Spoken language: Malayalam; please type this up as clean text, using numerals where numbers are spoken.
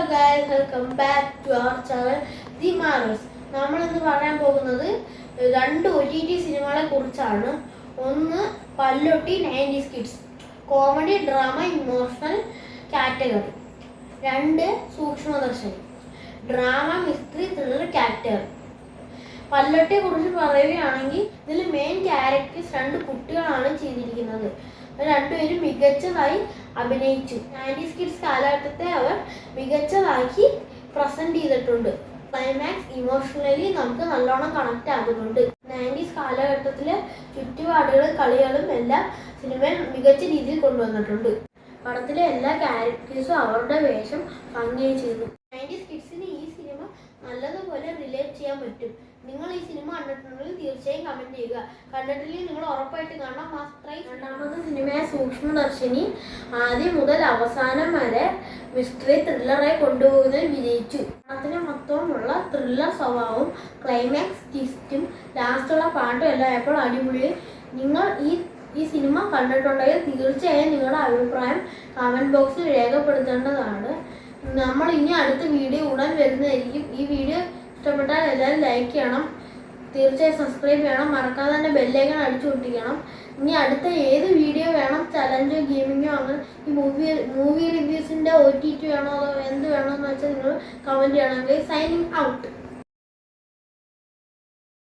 guys, welcome back to our channel The Marvels. നമ്മൾ ഇന്ന് പറയാൻ പോകുന്നത് രണ്ട് OTT സിനിമകളെ കുറിച്ചാണ്. ഒന്ന് Pallotty 90s kids comedy drama emotional category. രണ്ട് Sookshmadarshini drama mystery thriller category. പല്ലൊട്ടിയെ കുറിച്ച് പറയുകയാണെങ്കിൽ ഇതിൽ മെയിൻ ക്യാരക്ടേഴ്സ് രണ്ട് കുട്ടികളാണ് ചെയ്തിരിക്കുന്നത്. രണ്ടുപേരും മികച്ചതായി അഭിനയിച്ചു. 90s കിഡ്സ് കാലഘട്ടത്തെ അവർ മികച്ചതാക്കി പ്രസന്റ് ചെയ്തിട്ടുണ്ട്. ക്ലൈമാക്സ് ഇമോഷണലി നമുക്ക് നല്ലോണം കണക്ട് ആകുന്നുണ്ട്. 90s കാലഘട്ടത്തിലെ ചുറ്റുപാടുകളും കളികളും എല്ലാം സിനിമയിൽ മികച്ച രീതിയിൽ കൊണ്ടുവന്നിട്ടുണ്ട്. പടത്തിലെ എല്ലാ ക്യാരക്ടേഴ്സും അവരുടെ വേഷം ഭംഗിയായി ചെയ്തു. 90s കിഡ്സിന് ഈ സിനിമ നല്ലതുപോലെ റിലേറ്റ് ചെയ്യാൻ പറ്റും. നിങ്ങൾ ഈ സിനിമ കണ്ടിട്ടുണ്ടെങ്കിൽ തീർച്ചയായും കമന്റ് ചെയ്യുക. കണ്ടിട്ടില്ലെങ്കിൽ നിങ്ങൾ ഉറപ്പായിട്ട് കാണാം. മസ്റ്റ്. രണ്ടാമത്തെ സിനിമയായ സൂക്ഷ്മദർശിനി ആദ്യം മുതൽ അവസാനം വരെ മിസ്റ്ററി ത്രില്ലറായി കൊണ്ടുപോകുന്നതിൽ വിജയിച്ചു. പടത്തിന് മൊത്തമുള്ള ത്രില്ലർ സ്വഭാവവും ക്ലൈമാക്സ് ട്വിസ്റ്റും ലാസ്റ്റുള്ള പാട്ടും എല്ലാം ആയപ്പോൾ അടിപൊളി. നിങ്ങൾ ഈ സിനിമ കണ്ടിട്ടുണ്ടെങ്കിൽ തീർച്ചയായും നിങ്ങളുടെ അഭിപ്രായം കമന്റ് ബോക്സിൽ രേഖപ്പെടുത്തേണ്ടതാണ്. നമ്മൾ ഇനി അടുത്ത വീഡിയോ ഉടൻ വരുന്നതായിരിക്കും. ഈ വീഡിയോ ഇഷ്ടപ്പെട്ടാൽ എല്ലാവരും ലൈക്ക് ചെയ്യണം, തീർച്ചയായും സബ്സ്ക്രൈബ് ചെയ്യണം, മറക്കാതെ തന്നെ ബെല്ലൈക്കൺ അടിച്ചു പൊട്ടിക്കണം. ഇനി അടുത്ത ഏത് വീഡിയോ വേണം, ചലഞ്ചോ ഗെയിമിങ്ങോ അങ്ങനെ ഈ മൂവി റിവ്യൂസിൻ്റെ OTT വേണോ അതോ എന്ത് വേണമെന്ന് വെച്ചാൽ നിങ്ങൾ കമൻറ്റ് ചെയ്യണം. Signing out.